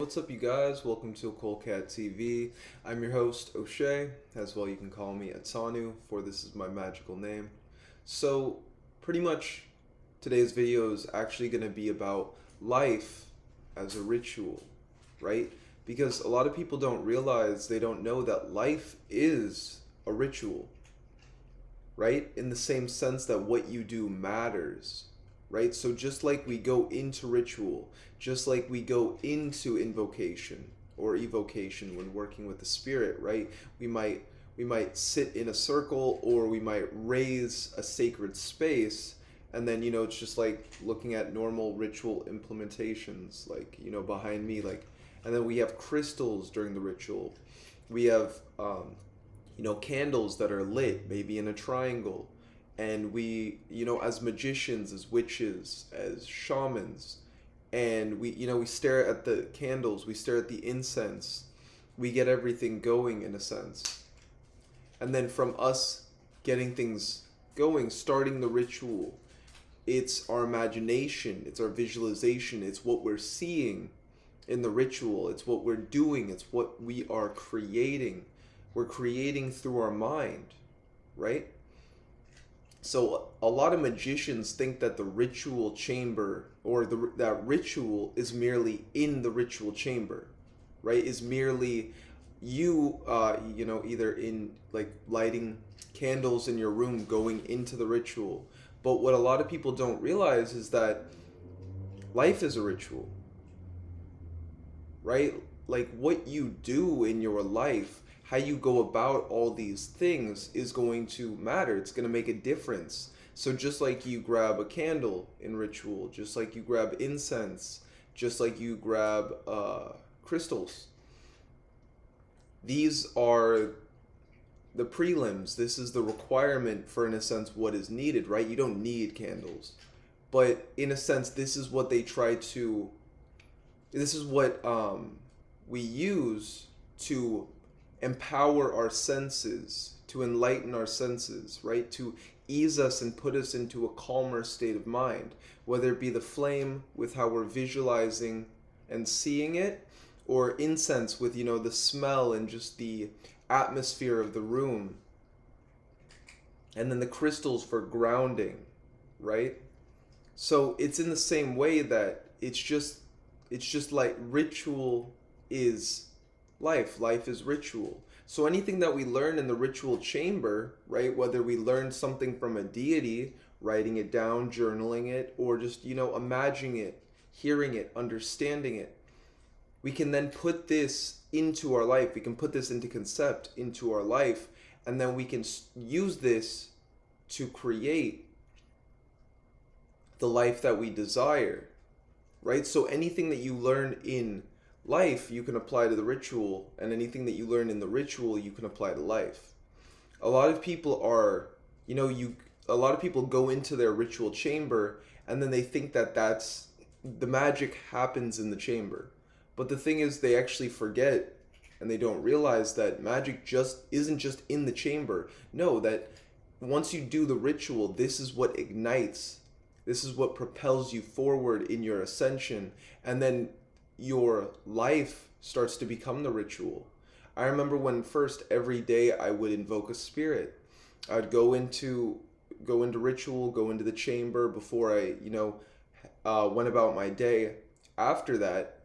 What's up, you guys? Welcome to OccultcatTv. I'm your host, O'Shea. As well, you can call me Atanu, for this is my magical name. So, pretty much today's video is actually going to be about life as a ritual, right? Because a lot of people don't realize, they don't know that life is a ritual, right? In the same sense that what you do matters, right? So just like we go into ritual, just like we go into invocation or evocation when working with the spirit, right? We might sit in a circle, or we might raise a sacred space, and then it's just like looking at normal ritual implementations, like behind me, like, and then we have crystals during the ritual. We have candles that are lit, maybe in a triangle, and we, as magicians, as witches, as shamans, and we stare at the candles, we stare at the incense, we get everything going in a sense. And then from us getting things going, starting the ritual, it's our imagination, it's our visualization, it's what we're seeing in the ritual, it's what we're doing, it's what we are creating. We're creating through our mind, right? So a lot of magicians think that the ritual chamber, or that ritual is merely in the ritual chamber, right? Is merely you, either in like lighting candles in your room, going into the ritual. But what a lot of people don't realize is that life is a ritual, right? Like what you do in your life, how you go about all these things is going to matter. It's going to make a difference. So just like you grab a candle in ritual, just like you grab incense, just like you grab crystals, these are the prelims. This is the requirement for, in a sense, what is needed, right? You don't need candles. But in a sense, this is what we use to empower our senses, to enlighten our senses, right? To ease us and put us into a calmer state of mind, whether it be the flame with how we're visualizing and seeing it, or incense with, the smell and just the atmosphere of the room. And then the crystals for grounding, right? So it's in the same way that it's just like ritual is life. Life is ritual. So anything that we learn in the ritual chamber, right, whether we learn something from a deity, writing it down, journaling it, or just, imagining it, hearing it, understanding it, we can then put this into our life. We can put this into concept into our life, and then we can use this to create the life that we desire, right? So anything that you learn in life, you can apply to the ritual, and anything that you learn in the ritual, you can apply to life. A lot of people are, a lot of people go into their ritual chamber, and then they think that that's the magic happens in the chamber. But the thing is, they actually forget, and they don't realize that magic just isn't just in the chamber. No, that once you do the ritual, this is what ignites. This is what propels you forward in your ascension, and then your life starts to become the ritual. I remember when first every day I would invoke a spirit. I would go into ritual, go into the chamber before I, went about my day after that.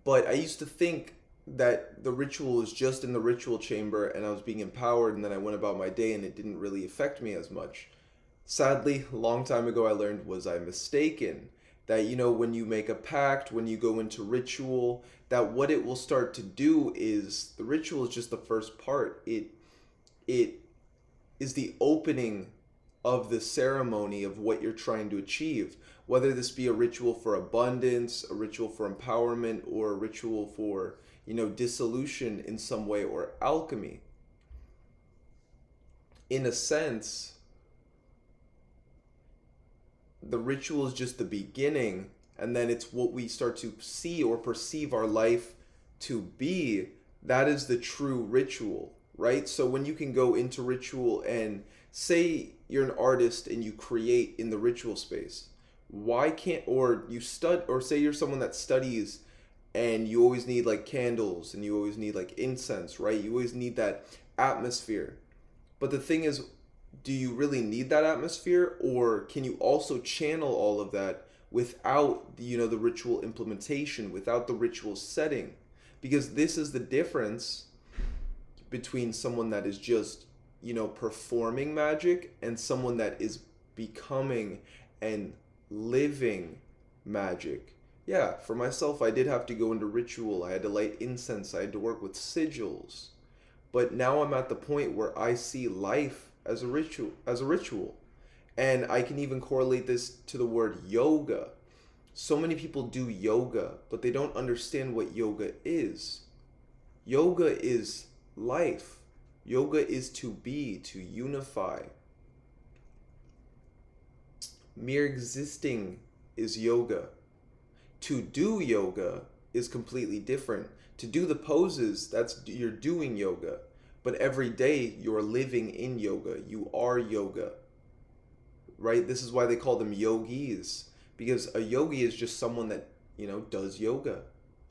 But I used to think that the ritual was just in the ritual chamber and I was being empowered, and then I went about my day and it didn't really affect me as much. Sadly, a long time ago I learned, was I mistaken? That, when you make a pact, when you go into ritual, that what it will start to do is, the ritual is just the first part. It is the opening of the ceremony of what you're trying to achieve. Whether this be a ritual for abundance, a ritual for empowerment, or a ritual for, dissolution in some way, or alchemy. In a sense, the ritual is just the beginning, and then it's what we start to see or perceive our life to be. That is the true ritual, right? So when you can go into ritual, and say you're an artist and you create in the ritual space, why can't, or you stud, or say you're someone that studies and you always need like candles, and you always need like incense, right? You always need that atmosphere. But the thing is, do you really need that atmosphere, or can you also channel all of that without the ritual implementation, without the ritual setting? Because this is the difference between someone that is just performing magic and someone that is becoming and living magic. Yeah, for myself, I did have to go into ritual. I had to light incense. I had to work with sigils. But now I'm at the point where I see life as a ritual. And I can even correlate this to the word yoga. So many people do yoga, but they don't understand what yoga is. Yoga is life. Yoga is to be, to unify. Mere existing is yoga. To do yoga is completely different. To do the poses, you're doing yoga. But every day you're living in yoga. You are yoga. Right? This is why they call them yogis. Because a yogi is just someone that, does yoga.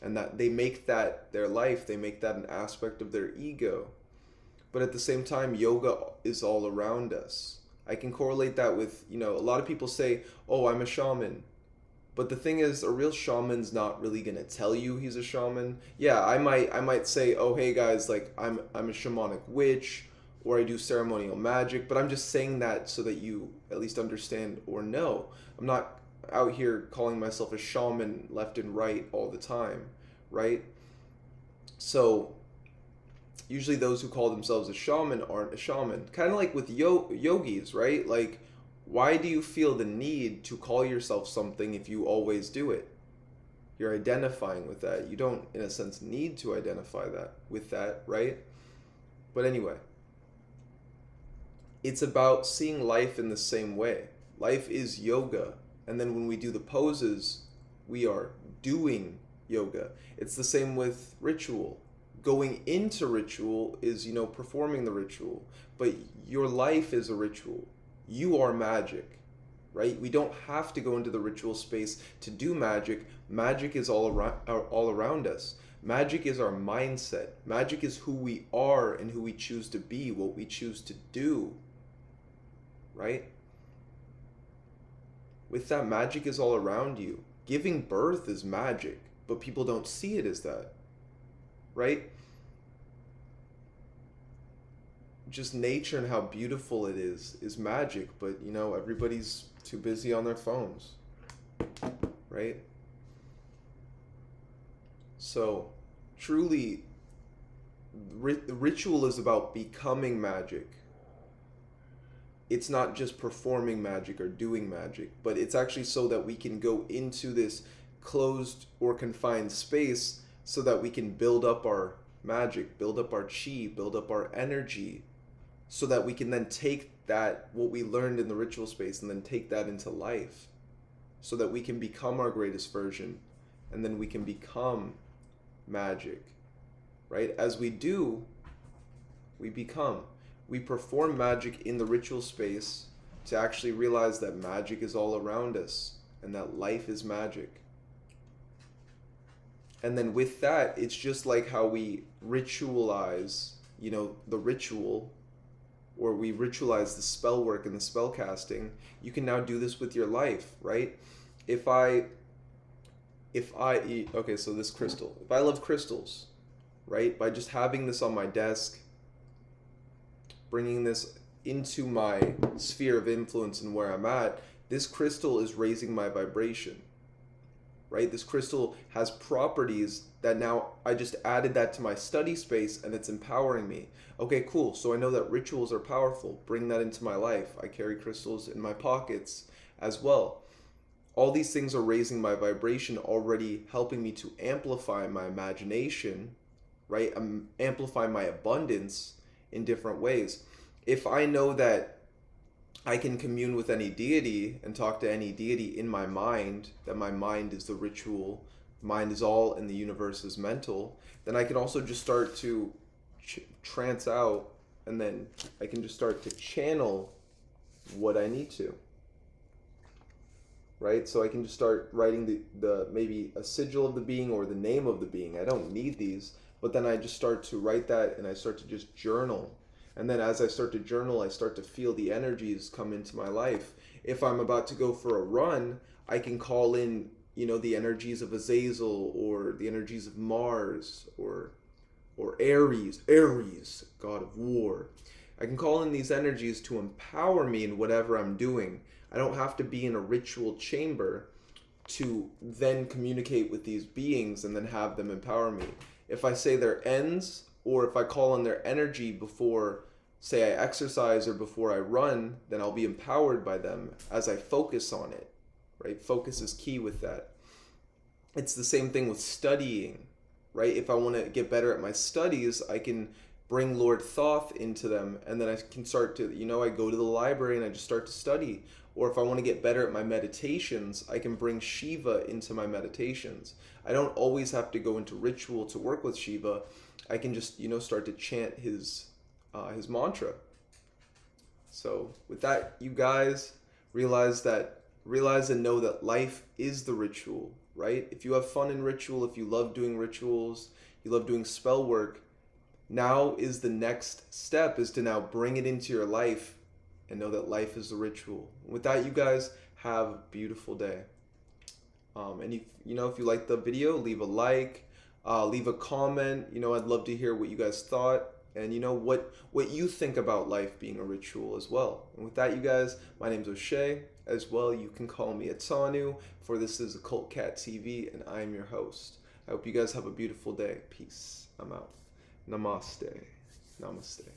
And that they make that their life. They make that an aspect of their ego. But at the same time, yoga is all around us. I can correlate that with, a lot of people say, oh, I'm a shaman. But the thing is, a real shaman's not really gonna tell you he's a shaman. Yeah, I might say, oh hey guys, like I'm a shamanic witch, or I do ceremonial magic, but I'm just saying that so that you at least understand or know. I'm not out here calling myself a shaman left and right all the time, right? So usually those who call themselves a shaman aren't a shaman. Kind of like with yogis, right? Like, why do you feel the need to call yourself something if you always do it? You're identifying with that. You don't, in a sense, need to identify with that, right? But anyway, it's about seeing life in the same way. Life is yoga. And then when we do the poses, we are doing yoga. It's the same with ritual. Going into ritual is, performing the ritual. But your life is a ritual. You are magic, right? We don't have to go into the ritual space to do magic. Magic is all around us. Magic is our mindset. Magic is who we are and who we choose to be, what we choose to do, right? With that, magic is all around you. Giving birth is magic, but people don't see it as that, right? Just nature and how beautiful it is magic, but everybody's too busy on their phones, right? So truly, ritual is about becoming magic. It's not just performing magic or doing magic, but it's actually so that we can go into this closed or confined space so that we can build up our magic, build up our chi, build up our energy, so that we can then take that, what we learned in the ritual space, and then take that into life, so that we can become our greatest version, and then we can become magic, right? As we do, we become. We perform magic in the ritual space to actually realize that magic is all around us, and that life is magic. And then with that, it's just like how we ritualize, the ritual, or we ritualize the spell work and the spell casting. You can now do this with your life, right? Okay, so this crystal. If I love crystals, right? By just having this on my desk, bringing this into my sphere of influence and where I'm at, this crystal is raising my vibration, right? This crystal has properties that now I just added that to my study space, and it's empowering me. Okay, cool. So I know that rituals are powerful. Bring that into my life. I carry crystals in my pockets as well. All these things are raising my vibration, already helping me to amplify my imagination, right? Amplify my abundance in different ways. If I know that I can commune with any deity and talk to any deity in my mind, that my mind is the ritual, mind is all, and the universe is mental, then I can also just start to trance out, and then I can just start to channel what I need to. right? So I can just start writing the maybe a sigil of the being or the name of the being. I don't need these, but then I just start to write that and I start to just journal. And then as I start to journal, I start to feel the energies come into my life. If I'm about to go for a run, I can call in, the energies of Azazel or the energies of Mars or Ares, god of war. I can call in these energies to empower me in whatever I'm doing. I don't have to be in a ritual chamber to then communicate with these beings and then have them empower me. If I say their ends, or if I call on their energy before, say, I exercise or before I run, then I'll be empowered by them as I focus on it, right? Focus is key with that. It's the same thing with studying, right? If I want to get better at my studies, I can bring Lord Thoth into them, and then I can start to, I go to the library and I just start to study. Or if I want to get better at my meditations, I can bring Shiva into my meditations. I don't always have to go into ritual to work with Shiva. I can just, start to chant his mantra. So with that, you guys realize and know that life is the ritual, right? If you have fun in ritual, if you love doing rituals, you love doing spell work, now is the next step is to now bring it into your life and know that life is a ritual. With that, you guys have a beautiful day. And if you like the video, leave a like, leave a comment. I'd love to hear what you guys thought, and what you think about life being a ritual as well. And with that, you guys, my name's O'Shea. As well, you can call me Atanu, for this is OccultcatTv, and I am your host. I hope you guys have a beautiful day. Peace. I'm out. Namaste. Namaste.